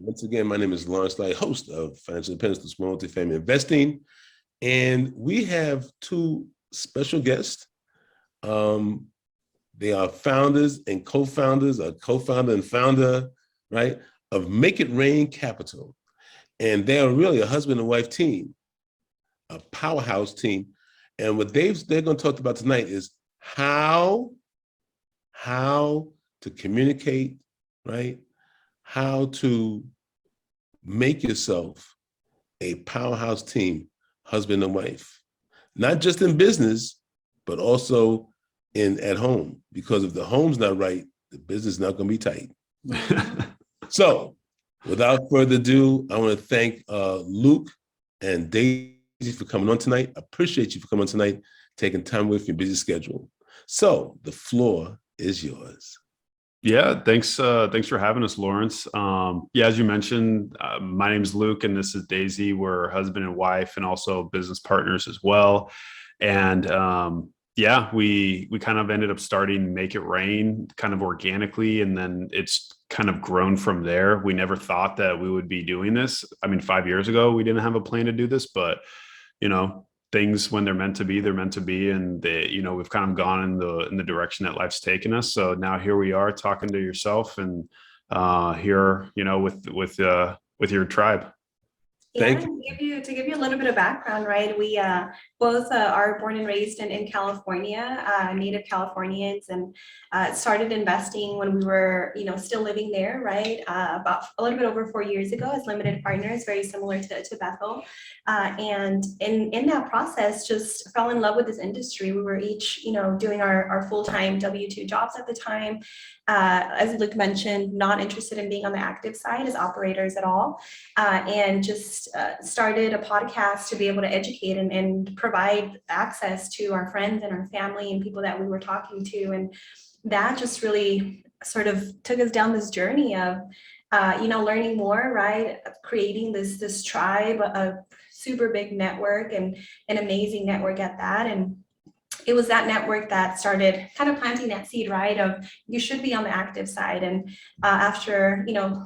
Once again, my name is Lawrence Light, host of Financial Independence with Multifamily Investing. And we have two special guests. They are founders and co-founders, a co-founder and founder, right, of Make It Rain Capital. And they are really a husband and wife team, a powerhouse team. And what they're going to talk about tonight is how to communicate, right? How to make yourself a powerhouse team, husband and wife, not just in business, but also at home. Because if the home's not right, the business is not going to be tight. So, without further ado, I want to thank Luke and Daisy for coming on tonight. I appreciate you for coming on tonight, taking time away from your busy schedule. So, the floor is yours. Yeah, thanks for having us, Lawrence. Yeah, as you mentioned, my name is Luke and this is Daisy. We're husband and wife and also business partners as well. And yeah, we kind of ended up starting Make It Rain kind of organically, and then it's kind of grown from there. We never thought that we would be doing this. I mean, 5 years ago, we didn't have a plan to do this, but things, when they're meant to be, they're meant to be. And we've kind of gone in the direction that life's taken us. So now here we are talking to yourself and here, with your tribe. Thank you. To give you a little bit of background, right? We both are born and raised in California, native Californians, and started investing when we were, still living there, right? About a little bit over 4 years ago as limited partners, very similar to Bethel. And in that process, just fell in love with this industry. We were each, doing our full-time W-2 jobs at the time. As Luke mentioned, not interested in being on the active side as operators at all, and just started a podcast to be able to educate and provide access to our friends and our family and people that we were talking to. And that just really sort of took us down this journey of, learning more, right? Creating this tribe, a super big network and an amazing network at that. And it was that network that started kind of planting that seed, right, of you should be on the active side. And after,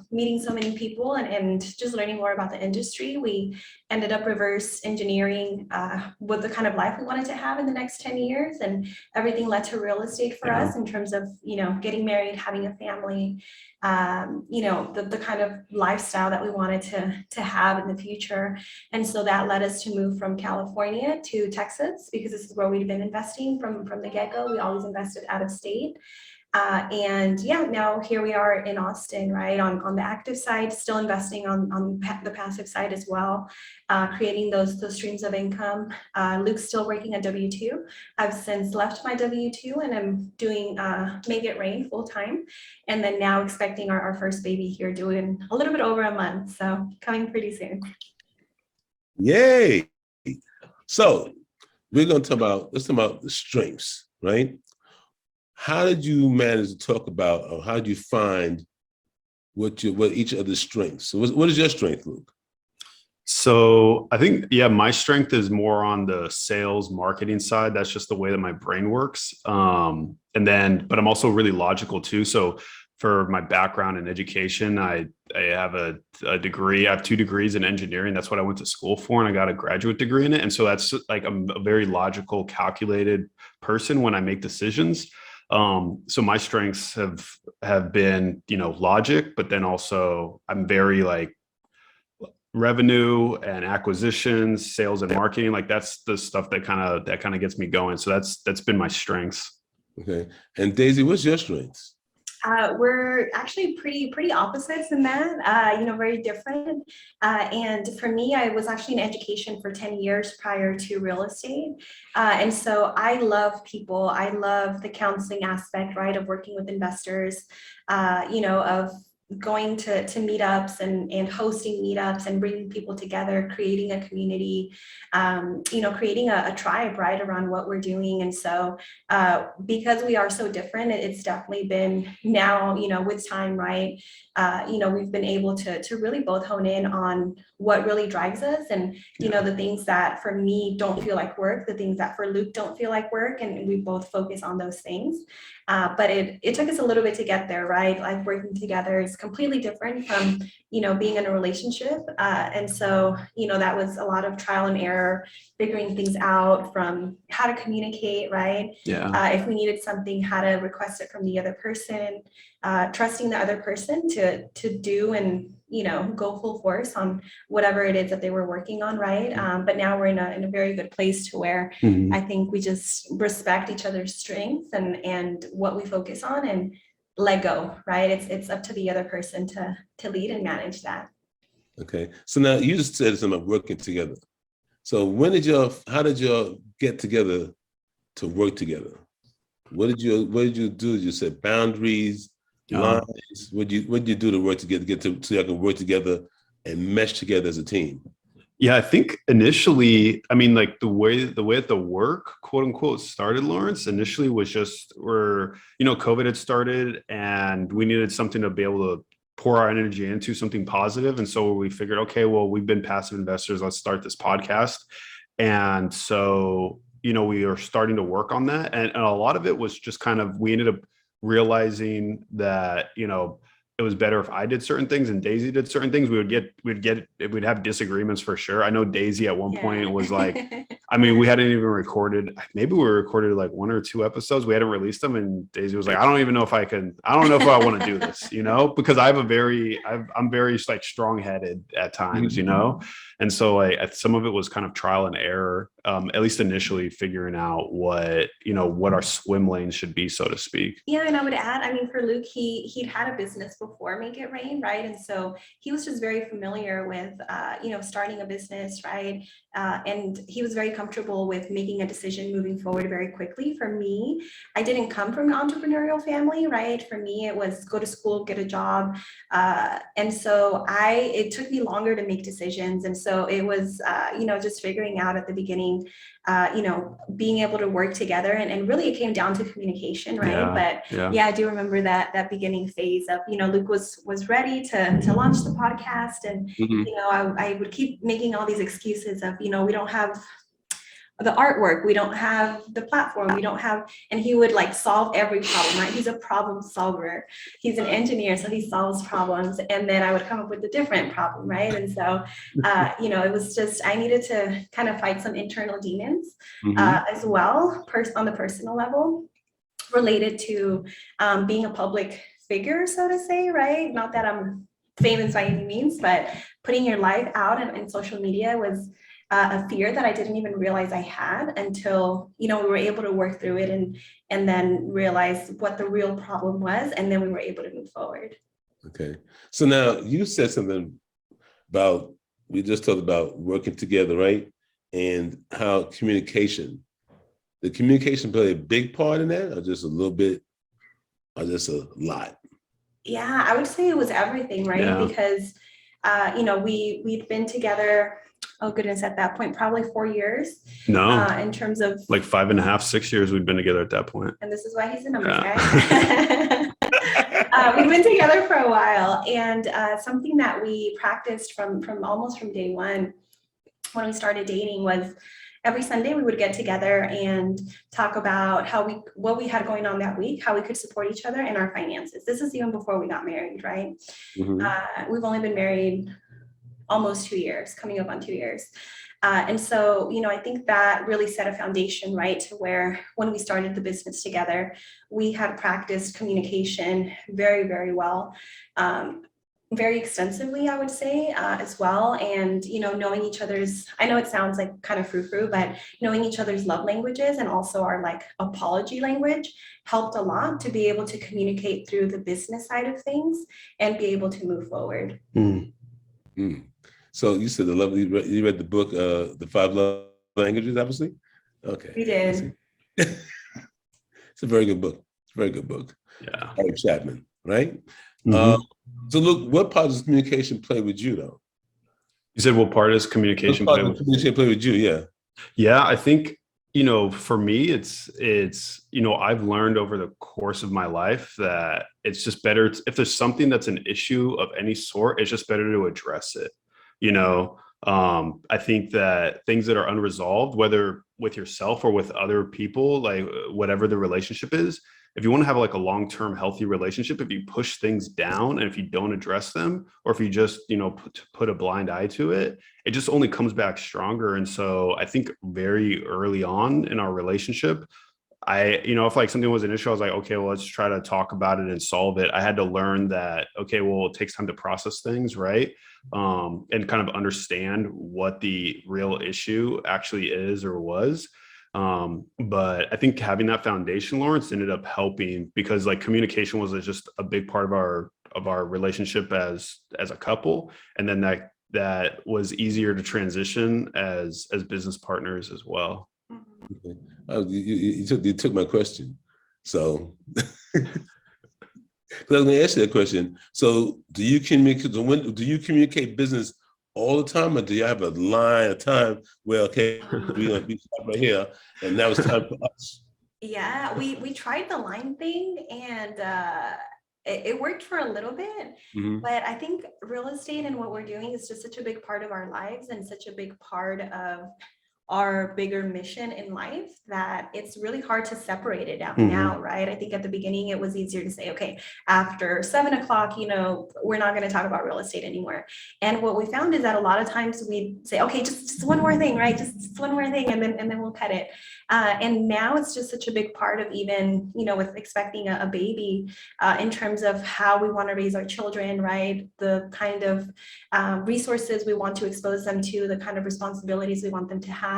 meeting so many people and just learning more about the industry, we ended up reverse engineering what the kind of life we wanted to have in the next 10 years. And everything led to real estate for us in terms of, getting married, having a family, the kind of lifestyle that we wanted to have in the future. And so that led us to move from California to Texas, because this is where we'd been investing from the get-go. We always invested out of state. And yeah, now here we are in Austin, right, on the active side, still investing on the passive side as well, creating those streams of income. Luke's still working at W-2. I've since left my W-2 and I'm doing Make It Rain full time. And then now expecting our first baby here, doing a little bit over a month. So coming pretty soon. Yay. So let's talk about the strengths, right? How did you manage to talk about, or how did you find what each other's strengths? So what is your strength, Luke? So I think, my strength is more on the sales marketing side. That's just the way that my brain works. But I'm also really logical too. So for my background in education, I have a degree. I have 2 degrees in engineering. That's what I went to school for, and I got a graduate degree in it. And so that's like, I'm a very logical, calculated person when I make decisions. So my strengths have been, logic, but then also I'm very like revenue and acquisitions, sales and marketing. Like that's the stuff that kind of gets me going. So that's been my strengths. Okay. And Daisy, what's your strengths? We're actually pretty opposites in that, very different. And for me, I was actually in education for 10 years prior to real estate. And so I love people. I love the counseling aspect, right, of working with investors, of going to meetups and hosting meetups and bringing people together, creating a community, creating a tribe right around what we're doing. And so because we are so different, it's definitely been now, with time, right, we've been able to really both hone in on what really drives us and, the things that for me don't feel like work, the things that for Luke don't feel like work. And we both focus on those things. But it took us a little bit to get there, right? Like working together is completely different from, being in a relationship. And so, that was a lot of trial and error, figuring things out from how to communicate, right? Yeah. If we needed something, how to request it from the other person, trusting the other person to do and, go full force on whatever it is that they were working on, right? But now we're in a very good place to where Mhm. I think we just respect each other's strengths and what we focus on and let go, right? It's up to the other person to lead and manage that. Okay. So now you just said something about working together. So how did y'all get together to work together? What did you do? You set boundaries, Yeah. lines. What did you do to work together, so y'all can work together and mesh together as a team? Yeah, I think initially, I mean, like the way that the work, quote unquote, started, Lawrence, initially was just COVID had started and we needed something to be able to pour our energy into, something positive. And so we figured, okay, well, we've been passive investors. Let's start this podcast. And so, we are starting to work on that. And a lot of it was just kind of, we ended up realizing that, it was better if I did certain things and Daisy did certain things. We'd have disagreements for sure. I know Daisy at one point was like, I mean, we hadn't even recorded, maybe we recorded like 1 or 2 episodes. We hadn't released them. And Daisy was like, I don't know if I want to do this, because I'm very like strong headed at times, And so some of it was kind of trial and error, at least initially figuring out what our swim lanes should be, so to speak. Yeah, and I would add, I mean, for Luke, he'd had a business before Make It Rain, right? And so he was just very familiar with, starting a business, right? And he was very comfortable with making a decision moving forward very quickly. For me, I didn't come from an entrepreneurial family, right? For me, it was go to school, get a job. And so it took me longer to make decisions. And so it was, just figuring out at the beginning, being able to work together and really it came down to communication, right? Yeah. I do remember that beginning phase of, Luke was ready to launch the podcast and, I would keep making all these excuses of, we don't have the artwork, we don't have the platform, and he would like solve every problem, right? He's a problem solver. He's an engineer, so he solves problems. And then I would come up with a different problem, right? And so, it was just, I needed to kind of fight some internal demons as well, on the personal level, related to being a public figure, so to say, right? Not that I'm famous by any means, but putting your life out in social media was a fear that I didn't even realize I had until, we were able to work through it and then realize what the real problem was. And then we were able to move forward. Okay. So now you said something we just talked about working together, right? And how the communication play a big part in that, or just a little bit, or just a lot? Yeah, I would say it was everything, right? Yeah. Because, we'd been together, oh goodness, at that point, probably 4 years. No. In terms of like 5.5, 6 years we'd been together at that point. And this is why he's a numbers guy. We've been together for a while, and something that we practiced from almost from day one when we started dating was every Sunday we would get together and talk about what we had going on that week, how we could support each other and our finances. This is even before we got married, right? Mm-hmm. We've only been married almost 2 years, coming up on 2 years. And so, I think that really set a foundation, right, to where when we started the business together, we had practiced communication very, very well, very extensively, I would say, as well. And, knowing each other's, I know it sounds like kind of frou-frou, but knowing each other's love languages and also our like apology language helped a lot to be able to communicate through the business side of things and be able to move forward. So you said you read the book, The 5 Love Languages, obviously? Okay. We did. It's a very good book. Yeah. Eric Chapman, right? Mm-hmm. So look, what part does communication play with you, though? You said what part does communication play with? Communication play with you, yeah. Yeah, I think, for me, it's I've learned over the course of my life that it's just better if there's something that's an issue of any sort, it's just better to address it. I think that things that are unresolved, whether with yourself or with other people, like whatever the relationship is, if you want to have like a long-term healthy relationship, if you push things down and if you don't address them, or if you just, put a blind eye to it, it just only comes back stronger. And so I think very early on in our relationship, if like something was an issue, I was like, okay, well, let's try to talk about it and solve it. I had to learn that, okay, well, it takes time to process things, right? And kind of understand what the real issue actually is or was. But I think having that foundation, Lawrence, ended up helping because like communication was just a big part of our relationship as a couple. And then that was easier to transition as business partners as well. Okay. You took my question. So I was going to ask you that question. So do you communicate business all the time, or do you have a line of time where, okay, we're going to be right here, and now it's time for us? Yeah, we tried the line thing, and it worked for a little bit, but I think real estate and what we're doing is just such a big part of our lives and such a big part of our bigger mission in life that it's really hard to separate it out now, right? I think at the beginning it was easier to say, okay, after 7 o'clock, we're not going to talk about real estate anymore. And what we found is that a lot of times we say, okay, just one more thing, right? Just one more thing, and then we'll cut it. And now it's just such a big part of even, with expecting a baby, in terms of how we want to raise our children, right? The kind of resources we want to expose them to, the kind of responsibilities we want them to have,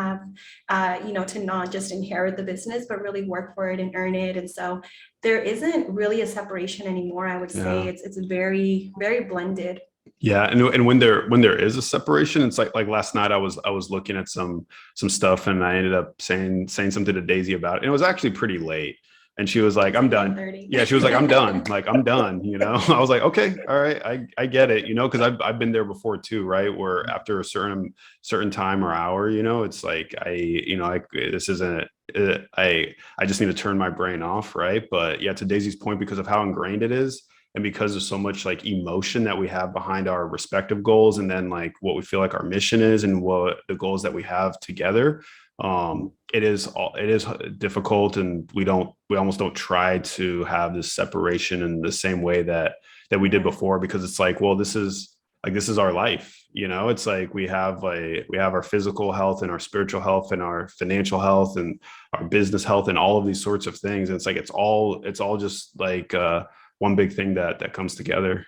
to not just inherit the business, but really work for it and earn it. And so there isn't really a separation anymore. I would say it's very, very blended. Yeah, and when there is a separation, it's like last night I was looking at some stuff and I ended up saying something to Daisy about it. And it was actually pretty late. And she was like, I'm done. Yeah, she was like, I'm done. Like, I'm done, I was like, okay, all right, I get it, because I've been there before too, right? Where after a certain time or hour, it's like this isn't I just need to turn my brain off, right? But yeah, to Daisy's point, because of how ingrained it is, and because of so much like emotion that we have behind our respective goals, and then like what we feel like our mission is and what the goals that we have together, it is difficult, and we almost don't try to have this separation in the same way that we did before, because it's like, well, this is our life, it's like we have our physical health and our spiritual health and our financial health and our business health and all of these sorts of things. And it's like it's all just like one big thing that comes together.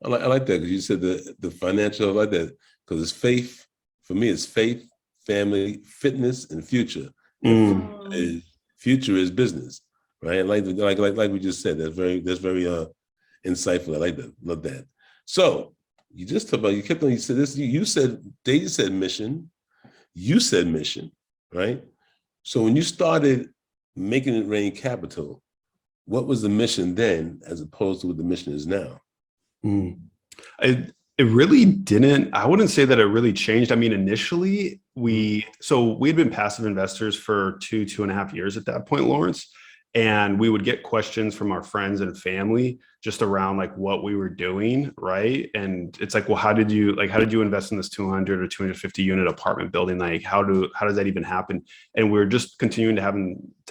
I like that because you said the financial. I like that because it's faith. For me, it's faith, family, fitness, and future. Future is business, right? Like we just said, that's very insightful. I like that. Love that. So you just talked about, you kept on, you said this. You said Daisy said mission. You said mission, right? So when you started making it rain capital, what was the mission then as opposed to what the mission is now? It really didn't. I wouldn't say that it really changed. I mean, initially we had been passive investors for 2.5 years at that point, Lawrence. And we would get questions from our friends and family just around like what we were doing, right? And it's like, well, how did you invest in this 200 or 250 unit apartment building? Like, how does that even happen? And we're just continuing to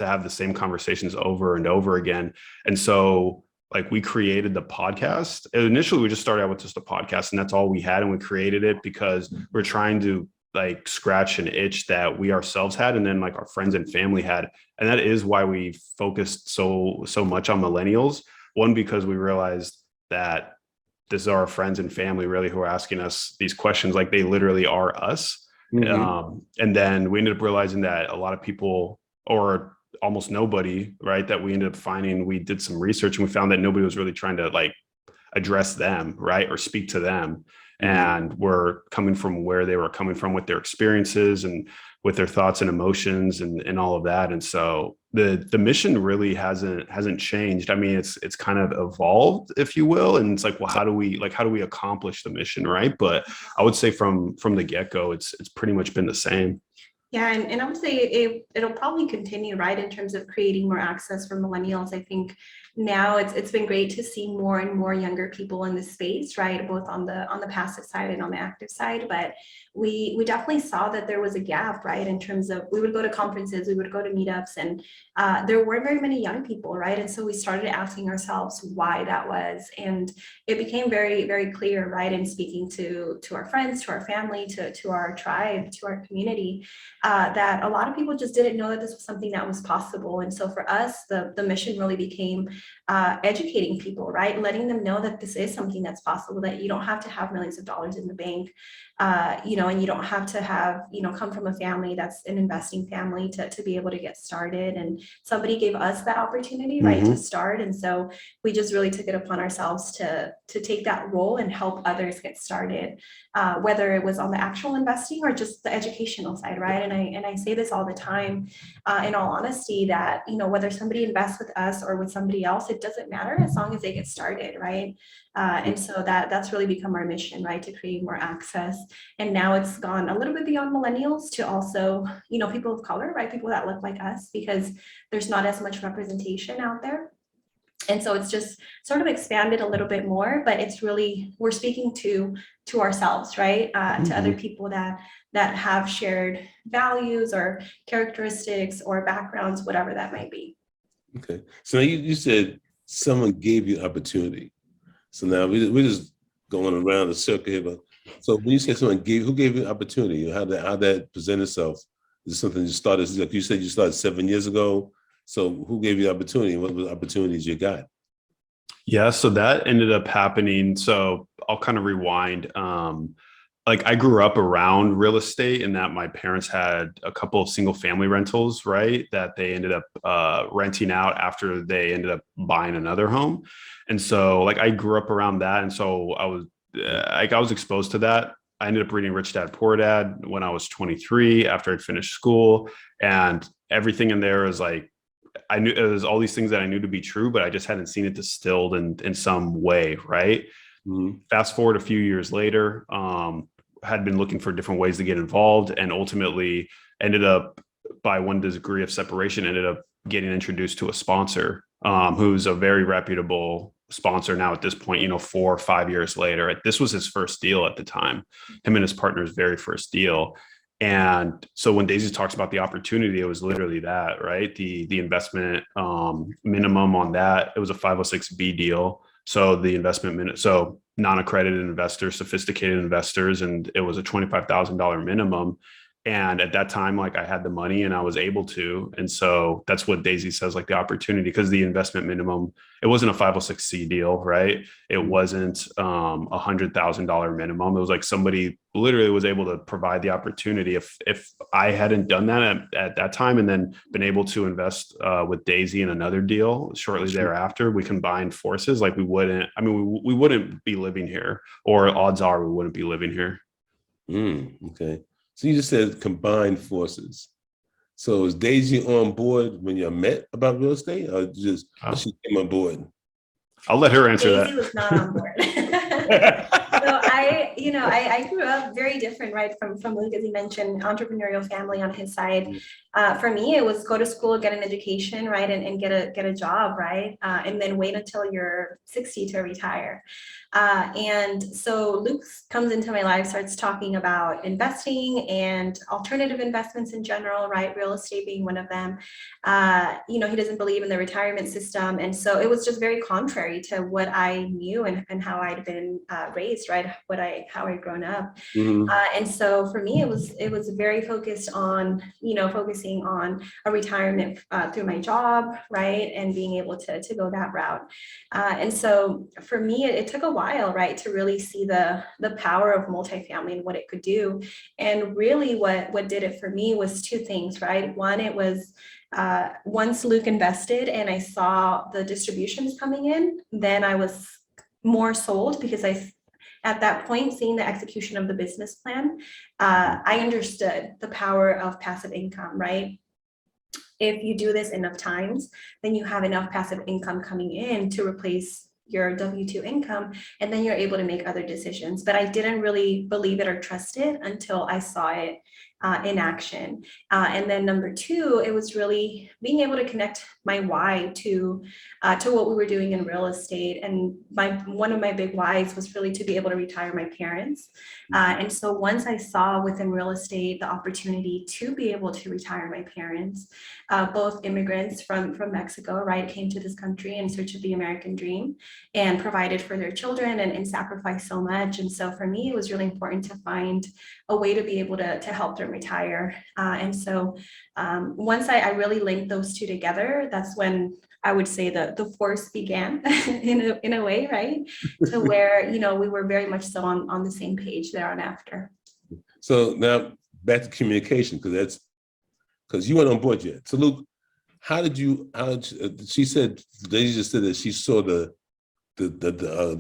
have the same conversations over and over again. And so like we created the podcast. Initially, we just started out with just a podcast, and that's all we had. And we created it because we're trying to like scratch an itch that we ourselves had, and then like our friends and family had. And that is why we focused so much on millennials. One, because we realized that this is our friends and family really who are asking us these questions, like they literally are us. And then we ended up realizing that a lot of people, or almost nobody, right, that we ended up finding, we did some research and we found that nobody was really trying to like address them, right, or speak to them. And we're coming from where they were coming from with their experiences and with their thoughts and emotions and all of that. And so the mission really hasn't changed. I mean, it's kind of evolved, if you will. And it's like, well, how do we accomplish the mission, right? But I would say from the get-go, it's pretty much been the same. Yeah, and I would say it'll probably continue, right, in terms of creating more access for millennials. I think now it's been great to see more and more younger people in this space, right, both on the passive side and on the active side. But we definitely saw that there was a gap, right, in terms of we would go to conferences, we would go to meetups, and there weren't very many young people, right? And so we started asking ourselves why that was, and it became very, very clear, right, in speaking to our friends, to our family, to our tribe, to our community, that a lot of people just didn't know that this was something that was possible. And so for us, the mission really became educating people, right? Letting them know that this is something that's possible, that you don't have to have millions of dollars in the bank, and you don't have to have, come from a family that's an investing family to be able to get started. And somebody gave us that opportunity, right, to start. And so we just really took it upon ourselves to take that role and help others get started, whether it was on the actual investing or just the educational side, right? And I say this all the time, in all honesty, that, whether somebody invests with us or with somebody else, it doesn't matter as long as they get started, right? And so that's really become our mission, right, to create more access. And now it's gone a little bit beyond millennials to also, people of color, right, people that look like us, because there's not as much representation out there. And so it's just sort of expanded a little bit more, but it's really, we're speaking to ourselves, right? To other people that have shared values or characteristics or backgrounds, whatever that might be. Okay. So now you said someone gave you opportunity. So now we're just going around the circle here. But so when you say who gave you opportunity? How that present itself? Is it something you started, like you said, you started 7 years ago? So who gave you the opportunity? What were the opportunities you got? Yeah, so that ended up happening. So I'll kind of rewind. Like I grew up around real estate, in that my parents had a couple of single family rentals, right? That they ended up renting out after they ended up buying another home. And so like I grew up around that. And so I was exposed to that. I ended up reading Rich Dad Poor Dad when I was 23 after I'd finished school, and everything in there is like, I knew it was all these things that I knew to be true, but I just hadn't seen it distilled in some way, right? Fast forward a few years later, had been looking for different ways to get involved, and ultimately ended up, by one degree of separation, ended up getting introduced to a sponsor, who's a very reputable sponsor now at this point, 4 or 5 years later. This was his first deal at the time, him and his partner's very first deal. And so when Daisy talks about the opportunity, it was literally that, right? The investment minimum on that, it was a 506B deal. So the investment so non-accredited investors, sophisticated investors, and it was a $25,000 minimum. And at that time, like I had the money and I was able to. And so that's what Daisy says, like the opportunity, because the investment minimum, it wasn't a 506C deal, right? It wasn't $100,000 minimum. It was like somebody literally was able to provide the opportunity. If I hadn't done that at that time, and then been able to invest with Daisy in another deal shortly thereafter, we combined forces, like we wouldn't be living here, or odds are we wouldn't be living here. Okay. So you just said combined forces. So is Daisy on board when you met about real estate, or just she came on board? I'll let her answer Daisy was not on board. So I grew up very different, right, from Luke, as he mentioned, entrepreneurial family on his side. For me, it was go to school, get an education, right, and get a job, right, and then wait until you're 60 to retire. And so Luke comes into my life, starts talking about investing and alternative investments in general, right, real estate being one of them. He doesn't believe in the retirement system, and so it was just very contrary to what I knew and how I'd been raised, right, how I'd grown up. And so for me, it was very focused on, focusing on a retirement through my job, right, and being able to go that route. And so for me, it took a while, right, to really see the power of multifamily and what it could do. And really what did it for me was two things, right? One, it was once Luke invested and I saw the distributions coming in, then I was more sold, because at that point, seeing the execution of the business plan, I understood the power of passive income, right? If you do this enough times, then you have enough passive income coming in to replace your W-2 income, and then you're able to make other decisions. But I didn't really believe it or trust it until I saw it in action. And then number two, it was really being able to connect my why to what we were doing in real estate. And one of my big whys was really to be able to retire my parents. And so once I saw within real estate the opportunity to be able to retire my parents, both immigrants from Mexico, right, came to this country in search of the American dream and provided for their children and sacrificed so much. And so for me, it was really important to find a way to be able to help them retire. And so once I really linked those two together, that's when I would say the force began in a way, right? To where, we were very much so on the same page there on after. So now back to communication, because you weren't on board yet. So Luke, she said, Daisy just said that she saw the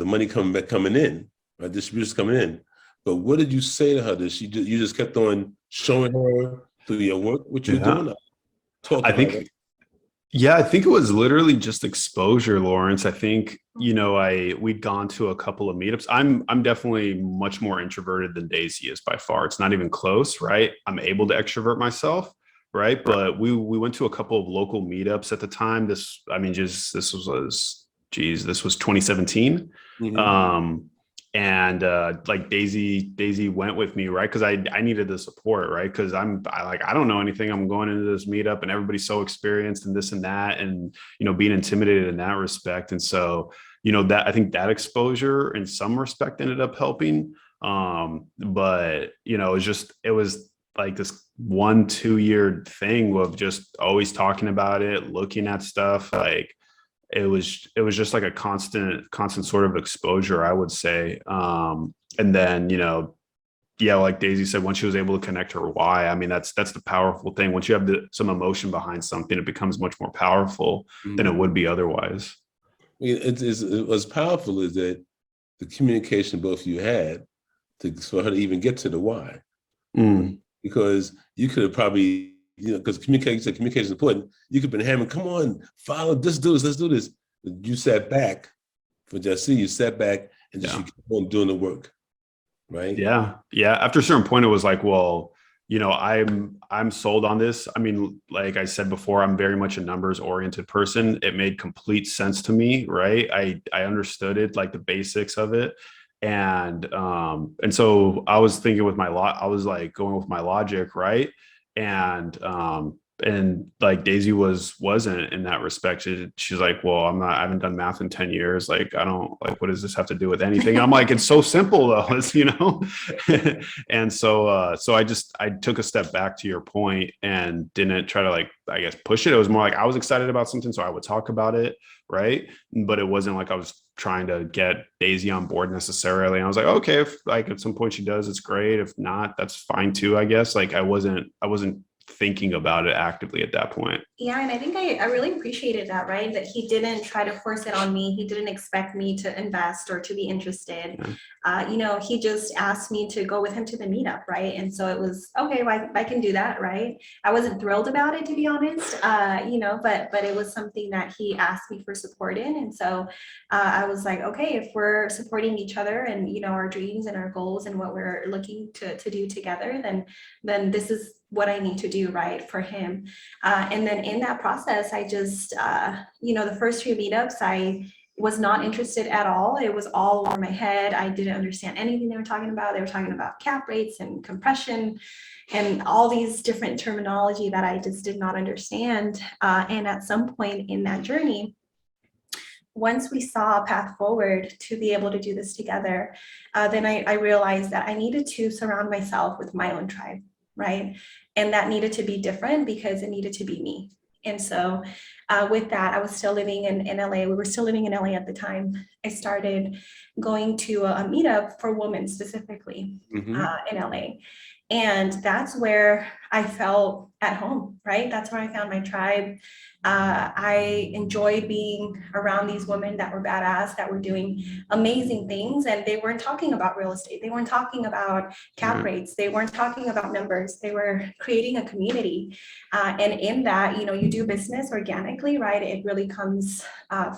money coming in, right? Distributions coming in. But what did you say to her? You just kept on showing her through your work what you're doing? I think it was literally just exposure, Lawrence. I think, we'd gone to a couple of meetups. I'm definitely much more introverted than Daisy is by far. It's not even close, right? I'm able to extrovert myself, right? But we went to a couple of local meetups at the time. This was 2017. Mm-hmm. And like Daisy went with me, right? Because I needed the support, right? Because I don't know anything. I'm going into this meetup and everybody's so experienced and this and that, and being intimidated in that respect. And so that I think that exposure in some respect ended up helping. But it was like this 1-2 year thing of just always talking about it, looking at stuff like. It was just like a constant sort of exposure, I would say. And then, like Daisy said, once she was able to connect her why, I mean, that's the powerful thing. Once you have some emotion behind something, it becomes much more powerful than it would be otherwise. It was powerful is that the communication both of you had for her to even get to the why. Because you could have probably, because communication is important. You could have been hammering, come on, follow, let's do this. You sat back, for Jesse, you sat back and just kept on doing the work, right? Yeah. After a certain point, it was like, well, I'm sold on this. I mean, like I said before, I'm very much a numbers oriented person. It made complete sense to me, right? I understood it, like the basics of it. And so I was thinking I was like going with my logic, right? And like Daisy wasn't in that respect. She's like, well, I haven't done math in 10 years. Like, I don't like, what does this have to do with anything? I'm like, it's so simple though, and so I took a step back to your point and didn't try to like, I guess, push it. It was more like I was excited about something, so I would talk about it. Right. But it wasn't like I was trying to get Daisy on board necessarily. And I was like, okay, if like at some point she does, it's great. If not, that's fine too, I guess. Like I wasn't thinking about it actively at that point. Yeah, and I think I really appreciated that, right? That he didn't try to force it on me. He didn't expect me to invest or to be interested. Yeah. He just asked me to go with him to the meetup, right? And so it was, okay, well, I can do that, right? I wasn't thrilled about it, to be honest, but it was something that he asked me for support in. And so I was like, okay, if we're supporting each other and, our dreams and our goals and what we're looking to do together, then this is what I need to do, right, for him. And then in that process, I just, the first few meetups, I was not interested at all. It was all over my head. I didn't understand anything they were talking about. They were talking about cap rates and compression and all these different terminology that I just did not understand. And at some point in that journey, once we saw a path forward to be able to do this together, then I realized that I needed to surround myself with my own tribe, right? And that needed to be different because it needed to be me. And so with that, I was still living in LA. We were still living in LA at the time. I started going to a meetup for women specifically in LA. And that's where I felt at home, right? That's where I found my tribe. I enjoyed being around these women that were badass, that were doing amazing things. And they weren't talking about real estate. They weren't talking about cap rates. They weren't talking about numbers. They were creating a community. And in that, you do business organically, right? It really comes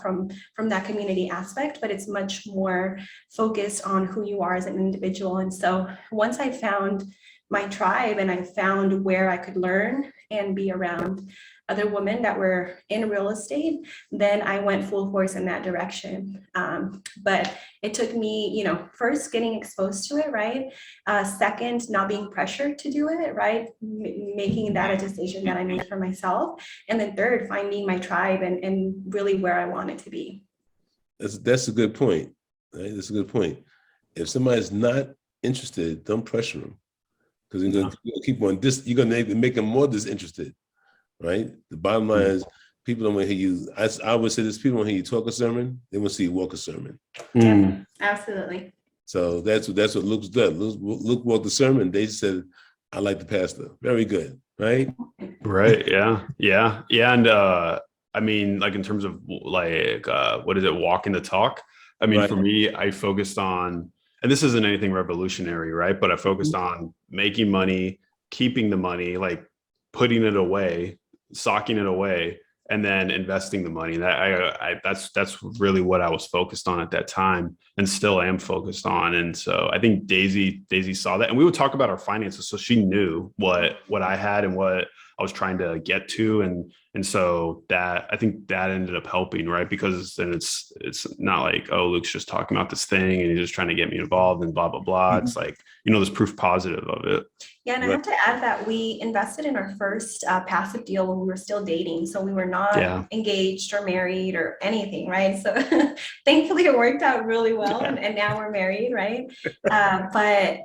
from that community aspect, but it's much more focused on who you are as an individual. And so once I found my tribe and I found where I could learn and be around other women that were in real estate, then I went full force in that direction. But it took me, first getting exposed to it, right? Second, not being pressured to do it, right? Making that a decision that I made for myself. And then third, finding my tribe and really where I wanted to be. That's a good point, right? That's a good point. If somebody's not interested, don't pressure them, because you're gonna keep on you're gonna make them more disinterested, right? The bottom line is people don't want to hear you. I would say this: people want to hear you talk a sermon; they want to see you walk a sermon. Yeah, absolutely. So that's what Luke's done. Luke walked the sermon. They said, "I like the pastor." Very good, right? Right. Yeah. And I mean, like in terms of like what is it, walking the talk? I mean, Right. for me, I focused on, and this isn't anything revolutionary, right? But I focused on making money, keeping the money, like putting it away, socking it away, and then investing the money. That's really what I was focused on at that time, and still am focused on. And so I think Daisy saw that, and we would talk about our finances, so she knew what I had and what I was trying to get to, and so that, I think that ended up helping, right? Because then it's not like, oh, Luke's just talking about this thing and he's just trying to get me involved and blah blah blah. It's like, there's proof positive of it. Yeah, and I have to add that we invested in our first passive deal when we were still dating. So we were not engaged or married or anything, right? So thankfully it worked out really well, and now we're married, right? But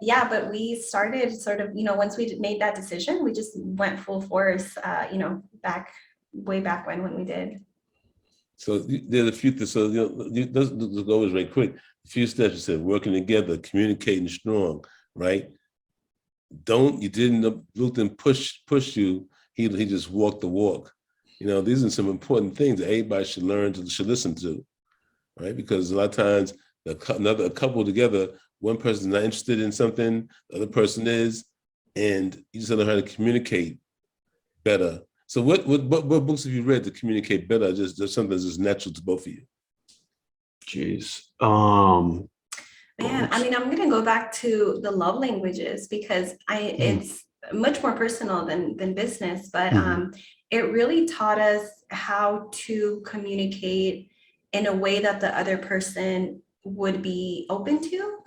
we started sort of, once we made that decision, we just went full force, way back when we did. So there's a few things. So let's go over very quick. A few steps. You said working together, communicating strong, right? Luke didn't push you. He just walked the walk. These are some important things that everybody should listen to, right? Because a lot of times a couple together, one person's not interested in something, the other person is, and you just learn how to communicate better. So what books have you read to communicate better? Just something that's just natural to both of you. Jeez. Man, I mean, I'm going to go back to the love languages because it's much more personal than business, but it really taught us how to communicate in a way that the other person would be open to,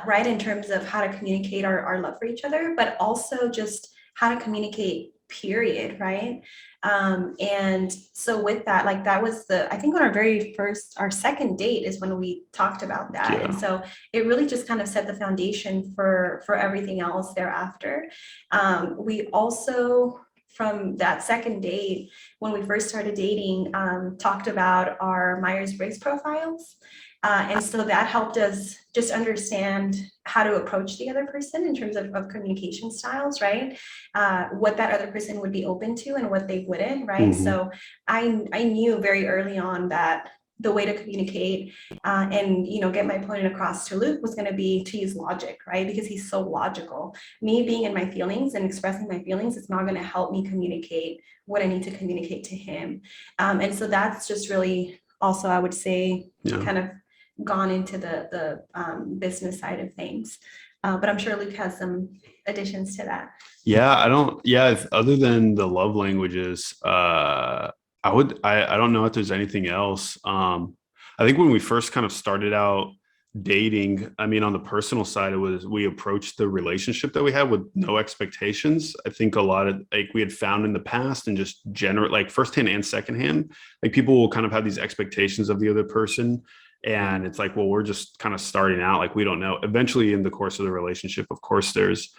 right? In terms of how to communicate our love for each other, but also just how to communicate, period, right? And so with that, like that was I think on our second date is when we talked about that. Yeah. And so it really just kind of set the foundation for everything else thereafter. We also, from that second date, when we first started dating, talked about our Myers-Briggs profiles. And so that helped us just understand how to approach the other person in terms of communication styles, right? What that other person would be open to and what they wouldn't, right? So I knew very early on that the way to communicate and get my point across to Luke was going to be to use logic, right? Because he's so logical. Me being in my feelings and expressing my feelings is not going to help me communicate what I need to communicate to him. And so that's just really also, I would say, kind of gone into the business side of things. But I'm sure Luke has some additions to that. Other than the love languages, I don't know if there's anything else. I think when we first kind of started out dating, I mean, on the personal side, we approached the relationship that we had with no expectations. I think a lot of, like, we had found in the past, and just general, like firsthand and secondhand, like people will kind of have these expectations of the other person. And it's like, well, we're just kind of starting out, like, we don't know. Eventually in the course of the relationship, of course, there's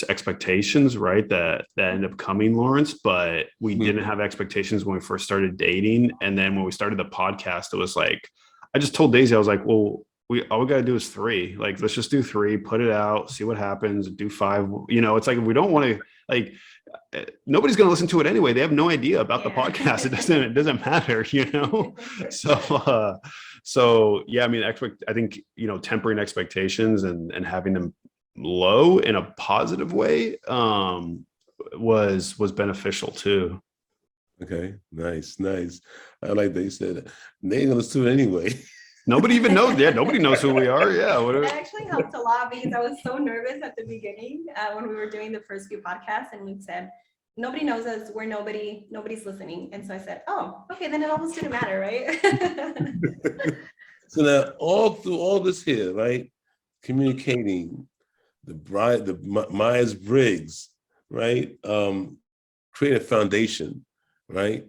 expectations, right, that end up coming, Lawrence, but we didn't have expectations when we first started dating. And then when we started the podcast, it was like, I just told Daisy, I was like, well, all we got to do is 3. Like, let's just do 3, put it out, see what happens, do 5. It's like, if we don't want to, like, nobody's going to listen to it anyway. They have no idea about the podcast. It doesn't matter, So yeah, I mean, I think, tempering expectations and having them low in a positive way was beneficial too. Okay, nice. I like that you said they ain't gonna listen to it anyway. Nobody even knows. Yeah, nobody knows who we are. Yeah. It actually helped a lot because I was so nervous at the beginning when we were doing the first few podcasts, and we said, nobody knows us, we're nobody's listening. And so I said, oh, okay, then it almost didn't matter, right? So now all through all this here, right? Communicating, the Myers-Briggs, right? Create a foundation, right?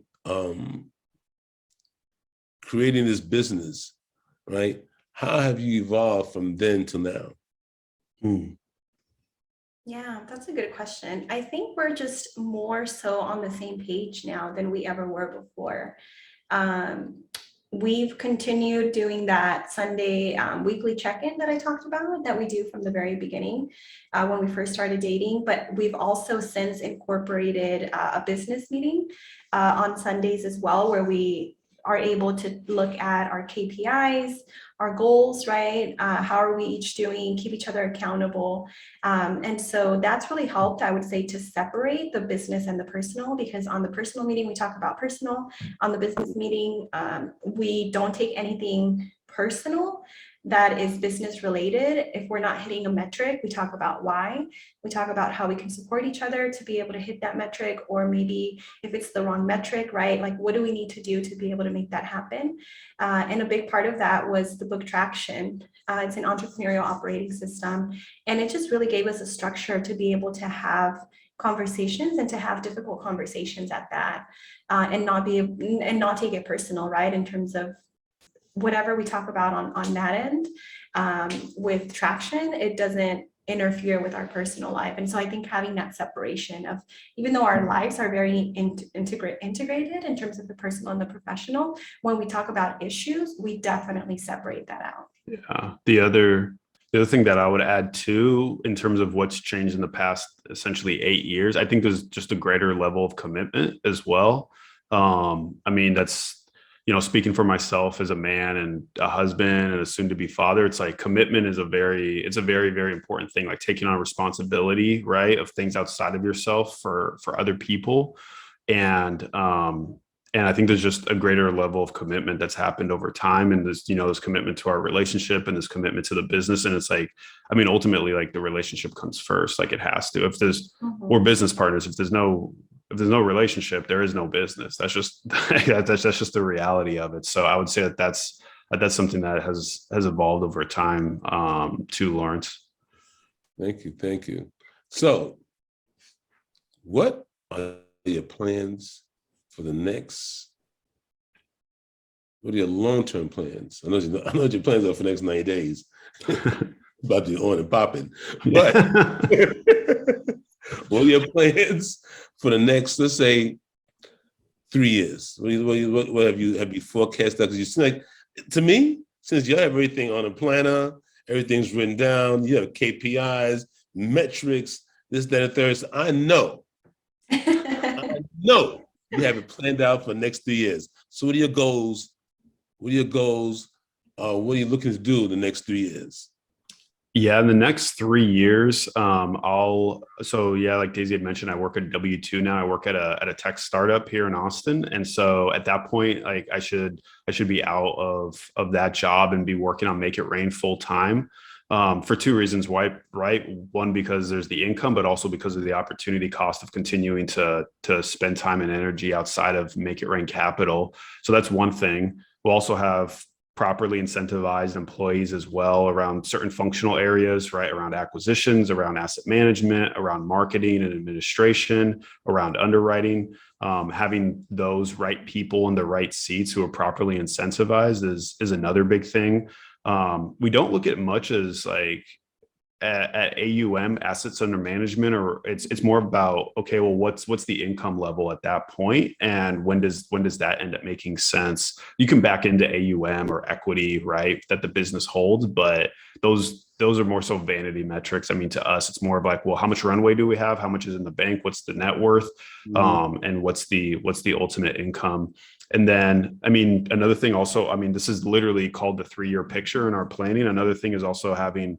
Creating this business, right? How have you evolved from then to now? Yeah, that's a good question. I think we're just more so on the same page now than we ever were before. We've continued doing that Sunday weekly check-in that I talked about that we do from the very beginning when we first started dating, but we've also since incorporated a business meeting on Sundays as well, where we are able to look at our KPIs, our goals, right? How are we each doing, keep each other accountable. And so that's really helped, I would say, to separate the business and the personal, because on the personal meeting, we talk about personal. On the business meeting, we don't take anything personal that is business related. If we're not hitting a metric, we talk about why. We talk about how we can support each other to be able to hit that metric, or maybe if it's the wrong metric, right? Like, what do we need to do to be able to make that happen? And a big part of that was the book Traction. It's an entrepreneurial operating system. And it just really gave us a structure to be able to have conversations and to have difficult conversations at that, and not take it personal, right? In terms of whatever we talk about on that end, with Traction, it doesn't interfere with our personal life. And so I think having that separation of, even though our lives are very integrated in terms of the personal and the professional, when we talk about issues, we definitely separate that out. Yeah. The other thing that I would add too, in terms of what's changed in the past, essentially 8 years, I think there's just a greater level of commitment as well. I mean, that's, speaking for myself as a man and a husband and a soon to be father, it's like commitment is a very, very important thing, like taking on responsibility, right, of things outside of yourself for other people. And I think there's just a greater level of commitment that's happened over time. And there's, this commitment to our relationship and this commitment to the business. And it's like, I mean, ultimately, like, the relationship comes first, like it has to. If there's we're business partners, if there's no relationship, there is no business. That's just that's just the reality of it. So I would say that's something that has evolved over time, too, Lawrence. Thank you. So, what are your plans for the next? What are your long-term plans? I know what your plans are for the next 90 days. About to be on and popping, but what are your plans for the next, let's say, 3 years? What have you forecast that? Because you seem like, to me, since you have everything on a planner, everything's written down, you have KPIs, metrics, this, that, and third. So I know you have it planned out for the next 3 years. So what are your goals? What are you looking to do in the next 3 years? Yeah, in the next 3 years, like Daisy had mentioned, I work at W-2 now. I work at a tech startup here in Austin. And so at that point, like, I should be out of that job and be working on Make It Rain full time, for two reasons. Why, right? One, because there's the income, but also because of the opportunity cost of continuing to spend time and energy outside of Make It Rain Capital. So that's one thing. We'll also have properly incentivized employees as well around certain functional areas, right? Around acquisitions, around asset management, around marketing and administration, around underwriting. Having those right people in the right seats who are properly incentivized is another big thing. We don't look at much as like at AUM, assets under management, or it's more about, okay, well, what's the income level at that point, and when does that end up making sense? You can back into AUM or equity, right, that the business holds, but those are more so vanity metrics. I mean, to us, it's more of like, well, how much runway do we have? How much is in the bank? What's the net worth? And what's the ultimate income? And then, I mean, another thing also, I mean, this is literally called the 3-year picture in our planning. Another thing is also having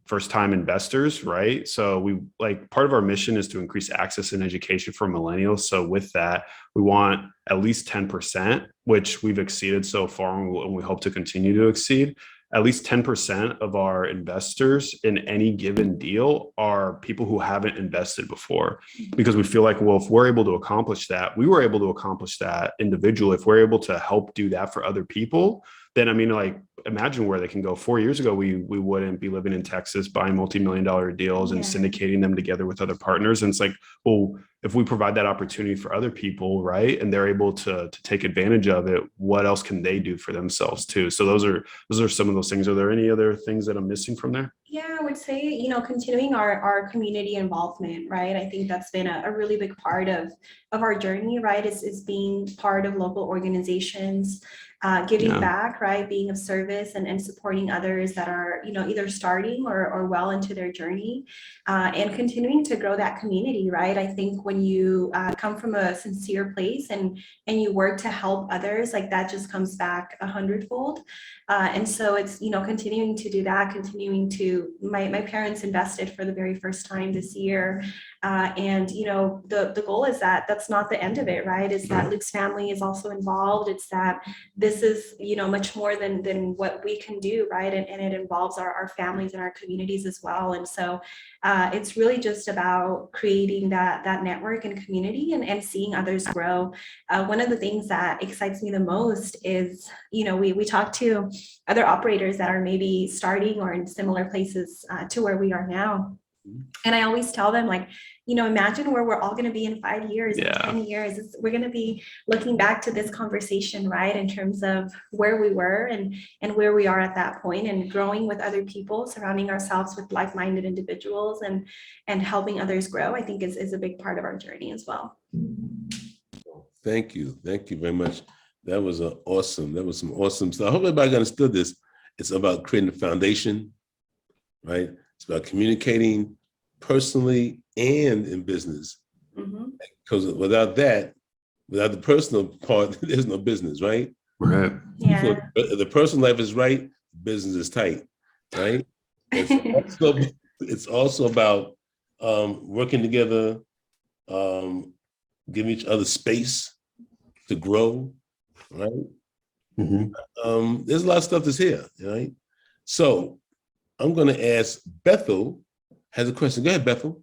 first time investors, right? So we like part of our mission is to increase access and education for millennials. So with that, we want at least 10%, which we've exceeded so far, and we hope to continue to exceed. At least 10% of our investors in any given deal are people who haven't invested before, because we feel like, well, if we're able to accomplish that, we were able to accomplish that individually. If we're able to help do that for other people, then I mean, like, imagine where they can go. 4 years ago, we wouldn't be living in Texas buying multi-million-dollar deals and syndicating them together with other partners. And it's like, well, if we provide that opportunity for other people, right, and they're able to take advantage of it, what else can they do for themselves too? So those are some of those things. Are there any other things that I'm missing from there? Yeah, I would say, continuing our community involvement, right? I think that's been a really big part of our journey, right? Is being part of local organizations, giving back, right? Being of service and supporting others that are, either starting or well into their journey, and continuing to grow that community, right? I think when you come from a sincere place and you work to help others, like that just comes back 100-fold. And so it's, continuing to do that, continuing to, my parents invested for the very first time this year. And, the goal is that that's not the end of it, right? Is that Luke's family is also involved. It's that this is, much more than what we can do, right? And it involves our families and our communities as well. And so it's really just about creating that network and community and seeing others grow. One of the things that excites me the most is, we talk to other operators that are maybe starting or in similar places to where we are now. And I always tell them, like, imagine where we're all going to be in 5 years, in 10 years. We're going to be looking back to this conversation, right, in terms of where we were and where we are at that point, and growing with other people, surrounding ourselves with like-minded individuals and helping others grow, I think is a big part of our journey as well. Thank you. Thank you very much. That was some awesome stuff. I hope everybody understood this. It's about creating a foundation, right? It's about communicating personally and in business. Because without the personal part, there's no business, right? Right. Yeah. So if the personal life is right, business is tight, right? It's also about working together, giving each other space to grow, right? There's a lot of stuff that's here, right? So I'm going to ask Bethel has a question. Go ahead, Bethel.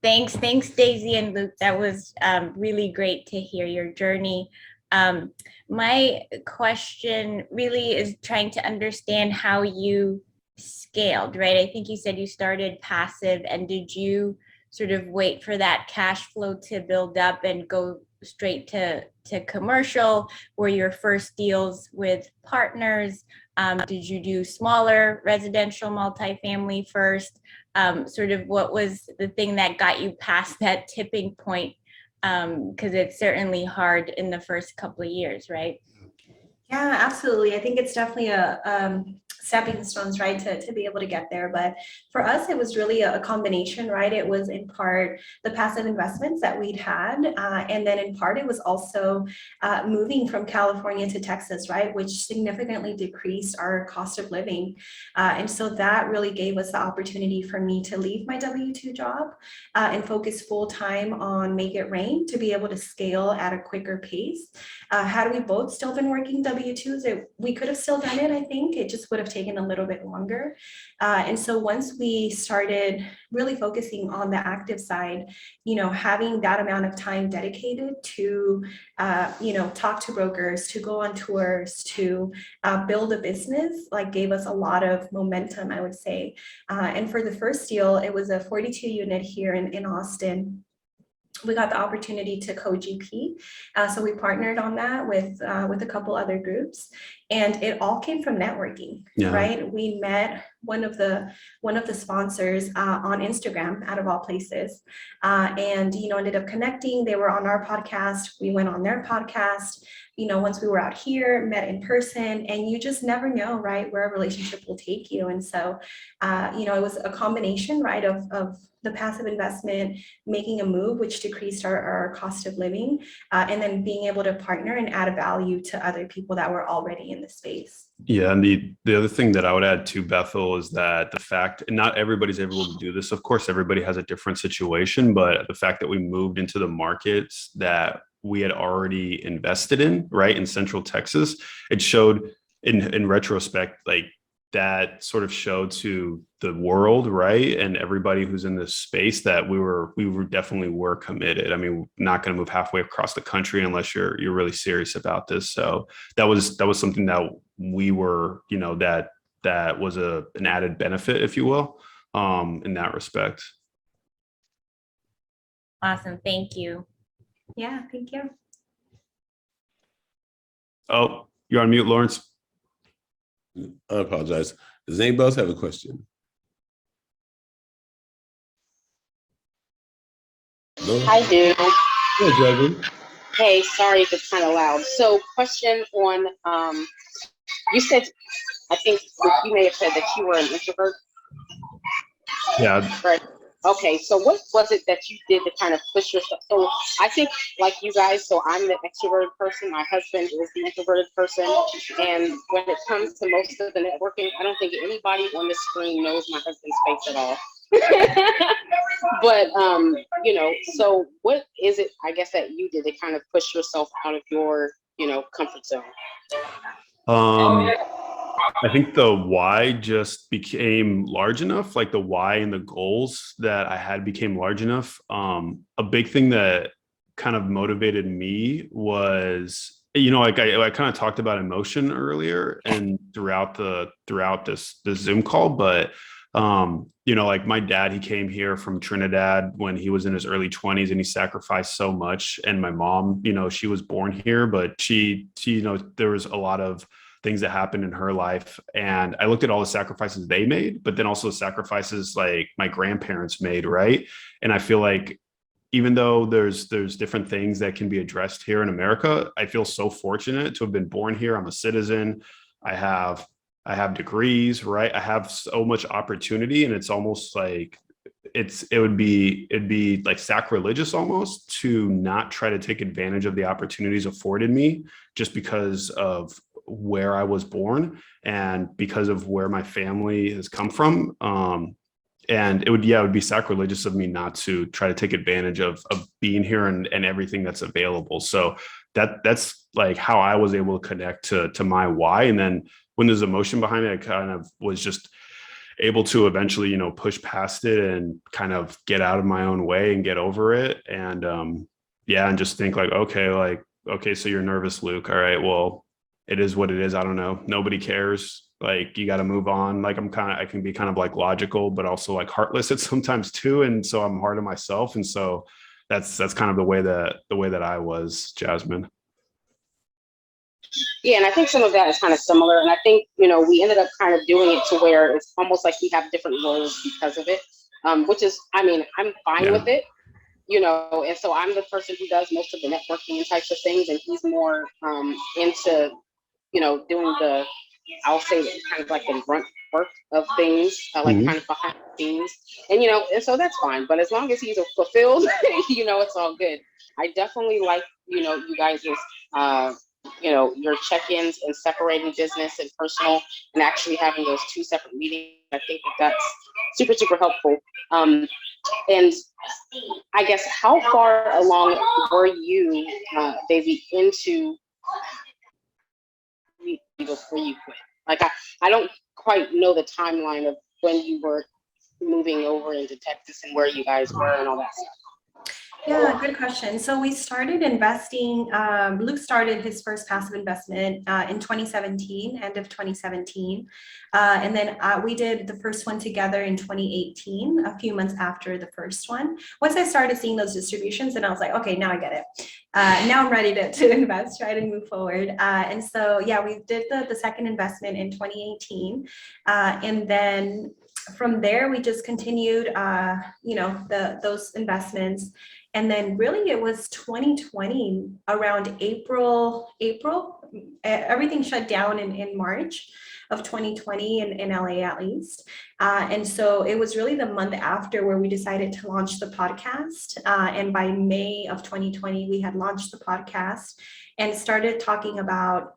Thanks, Daisy and Luke. That was really great to hear your journey. My question really is trying to understand how you scaled, right? I think you said you started passive, and did you sort of wait for that cash flow to build up and go straight to commercial? Were your first deals with partners? Did you do smaller residential multifamily first? Sort of what was the thing that got you past that tipping point? Because it's certainly hard in the first couple of years, right? Yeah, absolutely. I think it's definitely a stepping stones, right, to be able to get there. But for us, it was really a combination, right? It was in part the passive investments that we'd had. And then in part, it was also moving from California to Texas, right, which significantly decreased our cost of living. And so that really gave us the opportunity for me to leave my W-2 job and focus full time on Make It Rain to be able to scale at a quicker pace. Had we both still been working W-2s, we could have still done it, I think. It just would have taken a little bit longer. And so once we started really focusing on the active side, having that amount of time dedicated to, talk to brokers, to go on tours, to build a business, like gave us a lot of momentum, I would say. And for the first deal, it was a 42 unit here in Austin. We got the opportunity to co-GP. So we partnered on that with a couple other groups, and it all came from networking, right? We met one of the sponsors on Instagram, out of all places, and ended up connecting. They were on our podcast. We went on their podcast. Once we were out here, met in person, and you just never know, right, where a relationship will take you. And so, it was a combination, right, of the passive investment, making a move, which decreased our cost of living, and then being able to partner and add a value to other people that were already in the space. Yeah, and the other thing that I would add to Bethel is that the fact, and not everybody's able to do this. Of course, everybody has a different situation, but the fact that we moved into the markets that we had already invested in, right, in Central Texas, it showed in retrospect, like that sort of showed to the world, right, and everybody who's in this space that we were definitely were committed. I mean, not going to move halfway across the country unless you're really serious about this. So that was something that we were, you know, that was an added benefit, if you will, in that respect. Awesome. Thank you. Yeah, thank you. Oh, you're on mute, Lawrence. I apologize. Does anybody else have a question? No? I do. Yeah, Jasmine. Hey, sorry if it's kind of loud. So question on, you said, I think you may have said that you were an introvert, Yeah. right? Okay, so what was it that you did to kind of push yourself? So I think like you guys, so I'm the extroverted person, my husband is the introverted person. And when it comes to most of the networking, I don't think anybody on the screen knows my husband's face at all. But, you know, so what is it, I guess, that you did to kind of push yourself out of your, you know, comfort zone? I think the why just became large enough, like the why and the goals that I had became large enough. A big thing that kind of motivated me was, you know, like I kind of talked about emotion earlier and throughout this Zoom call, but you know, like my dad, he came here from Trinidad when he was in his early 20s and he sacrificed so much. And my mom, you know, she was born here, but she, you know, there was a lot of things that happened in her life. And I looked at all the sacrifices they made, but then also the sacrifices like my grandparents made, right? And I feel like even though there's different things that can be addressed here in America, I feel so fortunate to have been born here. I'm a citizen. I have degrees, right? I have so much opportunity, and it's almost like it'd be like sacrilegious almost to not try to take advantage of the opportunities afforded me just because of where I was born and because of where my family has come from. And it would be sacrilegious of me not to try to take advantage of being here and everything that's available. So that's like how I was able to connect to my why. And then when there's emotion behind it, I kind of was just able to eventually, you know, push past it and kind of get out of my own way and get over it. And and just think like, okay, so you're nervous, Luke. All right, well, it is what it is. I don't know. Nobody cares. Like, you got to move on. Like, I can be kind of like logical, but also like heartless at sometimes too. And so I'm hard on myself. And so that's kind of the way that I was, Jasmine. Yeah, and I think some of that is kind of similar. And I think, you know, we ended up kind of doing it to where it's almost like we have different roles because of it, which is, I mean, I'm fine with it, you know. And so I'm the person who does most of the networking and types of things, and he's more into, you know, doing the, I'll say kind of like the grunt work of things, like kind of behind the scenes. And, you know, and so that's fine. But as long as he's fulfilled, you know, it's all good. I definitely like, you know, you guys' you know, your check-ins and separating business and personal and actually having those two separate meetings. I think that's super, super helpful. And I guess, how far along were you, Daisy, into before you quit? Like, I don't quite know the timeline of when you were moving over into Texas and where you guys were and all that stuff. Yeah, good question. So we started investing, Luke started his first passive investment in 2017, end of 2017. And then we did the first one together in 2018, a few months after the first one. Once I started seeing those distributions, and I was like, okay, now I get it. Now I'm ready to invest, try to move forward. And so, yeah, we did the second investment in 2018. And then from there, we just continued, you know, those investments. And then really it was 2020, around April, everything shut down in March of 2020 in LA at least. And so it was really the month after where we decided to launch the podcast. And by May of 2020, we had launched the podcast and started talking about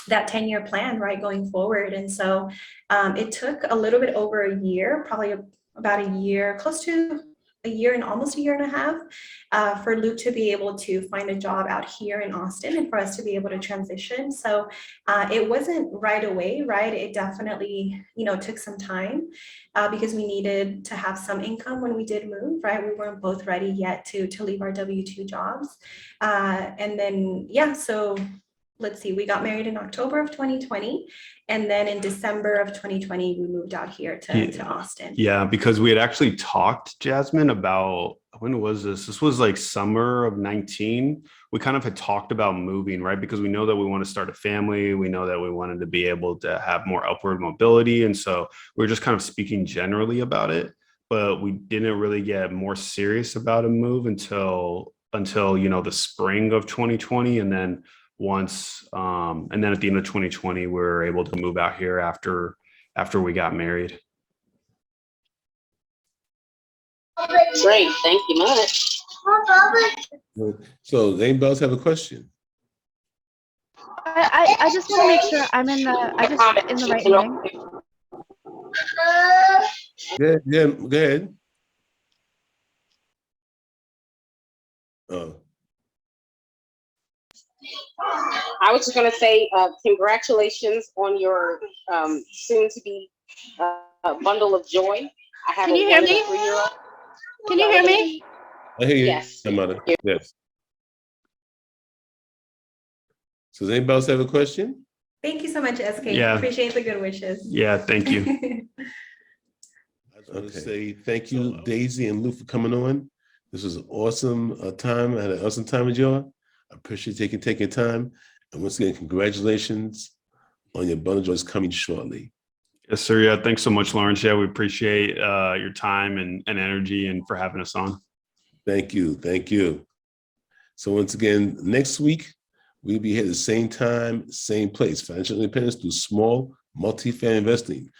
that 10-year plan, right, going forward. And so it took a little bit over a year, probably about a year, close to a year and almost a year and a half for Luke to be able to find a job out here in Austin and for us to be able to transition. So it wasn't right away, right? It definitely, took some time because we needed to have some income when we did move, right? We weren't both ready yet to leave our W-2 jobs. And then, so let's see, we got married in October of 2020. And then in December of 2020, we moved out here to Austin. Yeah, because we had actually talked, Jasmine, about, when was this? This was like summer of 19. We kind of had talked about moving, right? Because we know that we want to start a family. We know that we wanted to be able to have more upward mobility. And so we were just kind of speaking generally about it, but we didn't really get more serious about a move until the spring of 2020. And then and then at the end of 2020, we were able to move out here after we got married. Great, thank you much. So, does anybody else have a question? I just want to make sure I'm in the right meeting. Yeah, go ahead. Oh. I was just going to say congratulations on your soon-to-be bundle of joy. I have Can you hear me? 3-year-old. Can you hear me? I hear you. Yes. Yes. So does anybody else have a question? Thank you so much, SK. Yeah. Appreciate the good wishes. Yeah, thank you. I just want to say thank you, Daisy and Lou, for coming on. This was an awesome time. I had an awesome time with y'all. I appreciate taking time. And once again, congratulations on your bundle of joys coming shortly. Yes, sir. Yeah, thanks so much, Lawrence. Yeah, we appreciate your time and energy and for having us on. Thank you. Thank you. So once again, next week, we'll be here at the same time, same place. Financial independence through small multifamily investing.